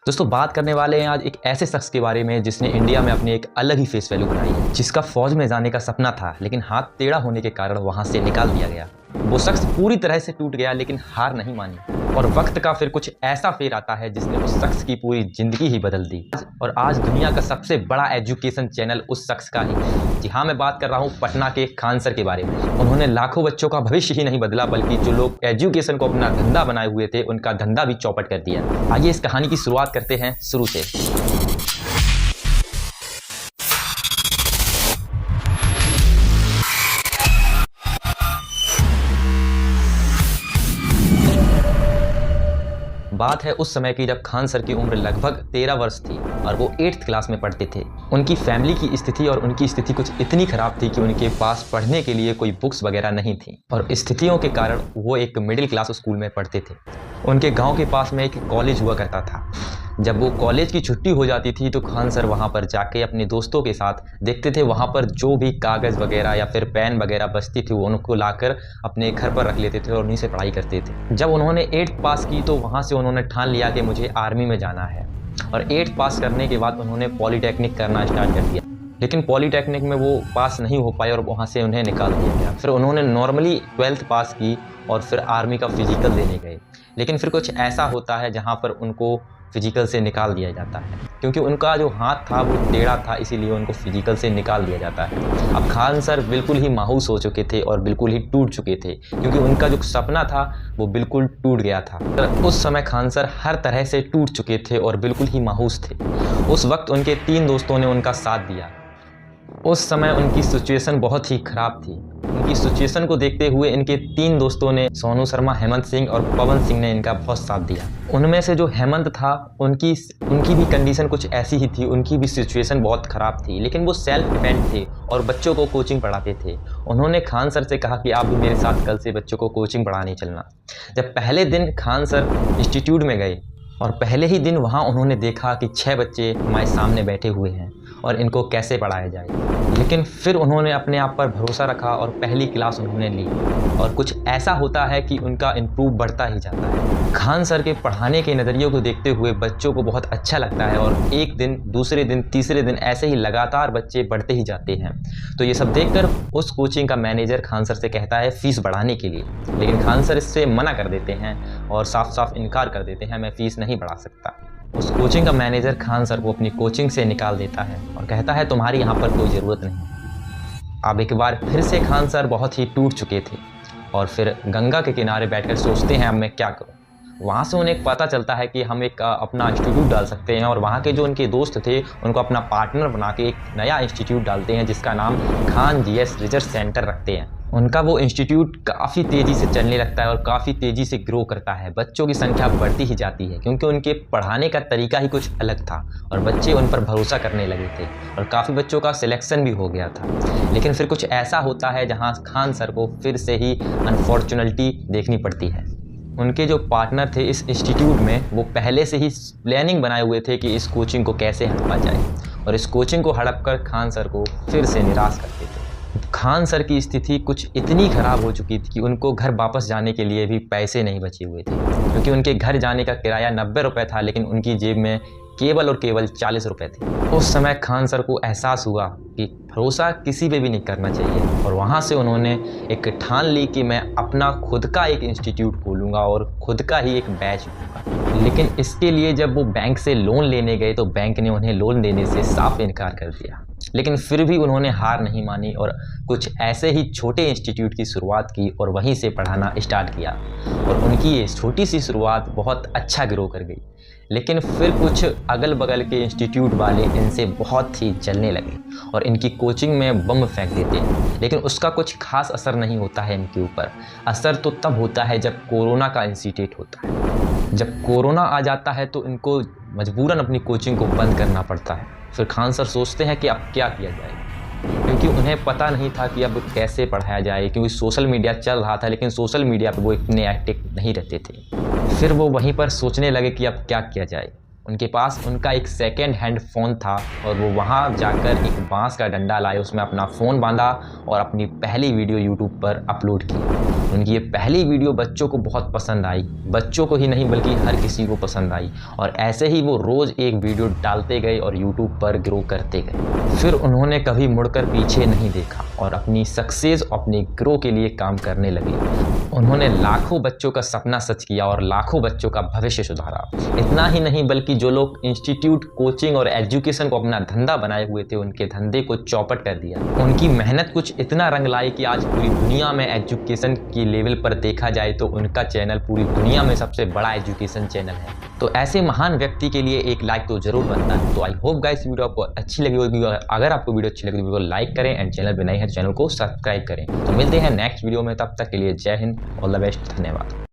दोस्तों बात करने वाले हैं आज एक ऐसे शख्स के बारे में जिसने इंडिया में अपनी एक अलग ही फेस वैल्यू बनाई है, जिसका फौज में जाने का सपना था लेकिन हाथ टेढ़ा होने के कारण वहां से निकाल दिया गया। वो शख्स पूरी तरह से टूट गया लेकिन हार नहीं मानी और वक्त का फिर कुछ ऐसा फेर आता है जिसने उस शख्स की पूरी जिंदगी ही बदल दी। और आज दुनिया का सबसे बड़ा एजुकेशन चैनल उस शख्स का ही। जी हाँ, मैं बात कर रहा हूँ पटना के खान सर के बारे में। उन्होंने लाखों बच्चों का भविष्य ही नहीं बदला बल्कि जो लोग एजुकेशन को अपना धंधा बनाए हुए थे उनका धंधा भी चौपट कर दिया। आइए इस कहानी की शुरुआत करते हैं शुरू से। बात है उस समय की जब खान सर की उम्र लगभग 13 वर्ष थी और वो 8th क्लास में पढ़ते थे। उनकी फैमिली की स्थिति और उनकी स्थिति कुछ इतनी खराब थी कि उनके पास पढ़ने के लिए कोई बुक्स वगैरह नहीं थी और स्थितियों के कारण वो एक मिडिल क्लास स्कूल में पढ़ते थे। उनके गांव के पास में एक कॉलेज हुआ करता था। जब वो कॉलेज की छुट्टी हो जाती थी तो खान सर वहाँ पर जाके अपने दोस्तों के साथ देखते थे, वहाँ पर जो भी कागज़ वगैरह या फिर पेन वगैरह बचती थी वो उनको लाकर अपने घर पर रख लेते थे और उन्हीं से पढ़ाई करते थे। जब उन्होंने 8th पास की तो वहाँ से उन्होंने ठान लिया कि मुझे आर्मी में जाना है और 8th पास करने के बाद उन्होंने पॉलीटेक्निक करना स्टार्ट कर दिया। लेकिन पॉलीटेक्निक में वो पास नहीं हो पाए और वहाँ से उन्हें निकाल दिया गया। फिर उन्होंने नॉर्मली 12th पास की और फिर आर्मी का फिजिकल देने गए। लेकिन फिर कुछ ऐसा होता है जहाँ पर उनको फिजिकल से निकाल दिया जाता है क्योंकि उनका जो हाथ था वो टेढ़ा था, इसीलिए उनको फिजिकल से निकाल दिया जाता है। अब खान सर बिल्कुल ही मायूस हो चुके थे और बिल्कुल ही टूट चुके थे क्योंकि उनका जो सपना था वो बिल्कुल टूट गया था। तो उस समय खान सर हर तरह से टूट चुके थे और बिल्कुल ही मायूस थे। उस वक्त उनके 3 दोस्तों ने उनका साथ दिया। उस समय उनकी सिचुएशन बहुत ही ख़राब थी। उनकी सिचुएशन को देखते हुए इनके 3 दोस्तों ने सोनू शर्मा, हेमंत सिंह और पवन सिंह ने इनका बहुत साथ दिया। उनमें से जो हेमंत था उनकी भी कंडीशन कुछ ऐसी ही थी। उनकी भी सिचुएशन बहुत ख़राब थी लेकिन वो सेल्फ डिपेंड थे और बच्चों को कोचिंग पढ़ाते थे। उन्होंने खान सर से कहा कि आप भी मेरे साथ कल से बच्चों को कोचिंग पढ़ाने चलना। जब पहले दिन खान सर इंस्टीट्यूट में गए और पहले ही दिन वहाँ उन्होंने देखा कि 6 बच्चे हमारे सामने बैठे हुए हैं और इनको कैसे पढ़ाया जाए। लेकिन फिर उन्होंने अपने आप पर भरोसा रखा और पहली क्लास उन्होंने ली और कुछ ऐसा होता है कि उनका इम्प्रूव बढ़ता ही जाता है। खान सर के पढ़ाने के नज़रिए को देखते हुए बच्चों को बहुत अच्छा लगता है और एक दिन, दूसरे दिन, तीसरे दिन ऐसे ही लगातार बच्चे बढ़ते ही जाते हैं। तो ये सब देखकर उस कोचिंग का मैनेजर खान सर से कहता है फ़ीस बढ़ाने के लिए, लेकिन खान सर इससे मना कर देते हैं और साफ साफ इनकार कर देते हैं, मैं फ़ीस नहीं बढ़ा सकता। उस कोचिंग का मैनेजर खान सर को अपनी कोचिंग से निकाल देता है और कहता है तुम्हारी यहाँ पर कोई ज़रूरत नहीं। अब एक बार फिर से खान सर बहुत ही टूट चुके थे और फिर गंगा के किनारे बैठकर सोचते हैं अब मैं क्या करूँ। वहाँ से उन्हें पता चलता है कि हम एक अपना इंस्टीट्यूट डाल सकते हैं और वहाँ के जो उनके दोस्त थे उनको अपना पार्टनर बना के एक नया इंस्टीट्यूट डालते हैं जिसका नाम खान जीएस रिसर्च सेंटर रखते हैं। उनका वो इंस्टीट्यूट काफ़ी तेज़ी से चलने लगता है और काफ़ी तेज़ी से ग्रो करता है। बच्चों की संख्या बढ़ती ही जाती है क्योंकि उनके पढ़ाने का तरीका ही कुछ अलग था और बच्चे उन पर भरोसा करने लगे थे और काफ़ी बच्चों का सिलेक्शन भी हो गया था। लेकिन फिर कुछ ऐसा होता है जहाँ खान सर को फिर से ही अनफॉर्चुनेटली देखनी पड़ती है। उनके जो पार्टनर थे इस इंस्टीट्यूट में वो पहले से ही प्लानिंग बनाए हुए थे कि इस कोचिंग को कैसे हड़पा जाए और इस कोचिंग को हड़प कर खान सर को फिर से निराश करते थे। खान सर की स्थिति कुछ इतनी ख़राब हो चुकी थी कि उनको घर वापस जाने के लिए भी पैसे नहीं बचे हुए थे क्योंकि उनके घर जाने का किराया 90 रुपये था लेकिन उनकी जेब में केवल और केवल 40 रुपये थे। उस समय खान सर को एहसास हुआ कि भरोसा किसी पे भी नहीं करना चाहिए और वहाँ से उन्होंने एक ठान ली कि मैं अपना खुद का एक इंस्टीट्यूट खोलूँगा और खुद का ही एक बैच लूँगा। लेकिन इसके लिए जब वो बैंक से लोन लेने गए तो बैंक ने उन्हें लोन देने से साफ इनकार कर दिया। लेकिन फिर भी उन्होंने हार नहीं मानी और कुछ ऐसे ही छोटे इंस्टीट्यूट की शुरुआत की और वहीं से पढ़ाना स्टार्ट किया और उनकी ये छोटी सी शुरुआत बहुत अच्छा ग्रो कर गई। लेकिन फिर कुछ अगल बगल के इंस्टीट्यूट वाले इनसे बहुत ही जलने लगे और इनकी कोचिंग में बम फेंक देते हैं। लेकिन उसका कुछ खास असर नहीं होता है इनके ऊपर। असर तो तब होता है जब कोरोना का इंसिडेंट होता है। जब कोरोना आ जाता है तो इनको मजबूरन अपनी कोचिंग को बंद करना पड़ता है। फिर खान सर सोचते हैं कि अब क्या किया जाए क्योंकि उन्हें पता नहीं था कि अब कैसे पढ़ाया जाए क्योंकि सोशल मीडिया चल रहा था लेकिन सोशल मीडिया पर वो इतने एक्टिव नहीं रहते थे। फिर वो वहीं पर सोचने लगे कि अब क्या किया जाए। उनके पास उनका एक सेकेंड हैंड फ़ोन था और वो वहाँ जाकर एक बांस का डंडा लाए, उसमें अपना फ़ोन बांधा और अपनी पहली वीडियो यूट्यूब पर अपलोड की। उनकी ये पहली वीडियो बच्चों को बहुत पसंद आई, बच्चों को ही नहीं बल्कि हर किसी को पसंद आई और ऐसे ही वो रोज़ एक वीडियो डालते गए और यूट्यूब पर ग्रो करते गए। फिर उन्होंने कभी मुड़कर पीछे नहीं देखा और अपनी सक्सेस, अपने ग्रो के लिए काम करने लगे। उन्होंने लाखों बच्चों का सपना सच किया और लाखों बच्चों का भविष्य सुधारा। इतना ही नहीं बल्कि जो लोग इंस्टीट्यूट, कोचिंग और एजुकेशन को अपना धंधा बनाए हुए थे, उनके धंधे को चौपट कर दिया। उनकी मेहनत कुछ इतना रंग लाई कि आज पूरी दुनिया में एजुकेशन की लेवल पर देखा जाए तो उनका चैनल पूरी दुनिया में सबसे बड़ा एजुकेशन चैनल है। तो ऐसे महान व्यक्ति के लिए एक लाइक तो जरूर बनता है। तो आई होप गाइस वीडियो आपको अच्छी लगी होगी। अगर आपको वीडियो अच्छी लगी तो वीडियो को लाइक करें एंड चैनल पर नए हैं तो चैनल को सब्सक्राइब करें। तो मिलते हैं नेक्स्ट वीडियो में, तब तक के लिए जय हिंद, ऑल द बेस्ट, धन्यवाद।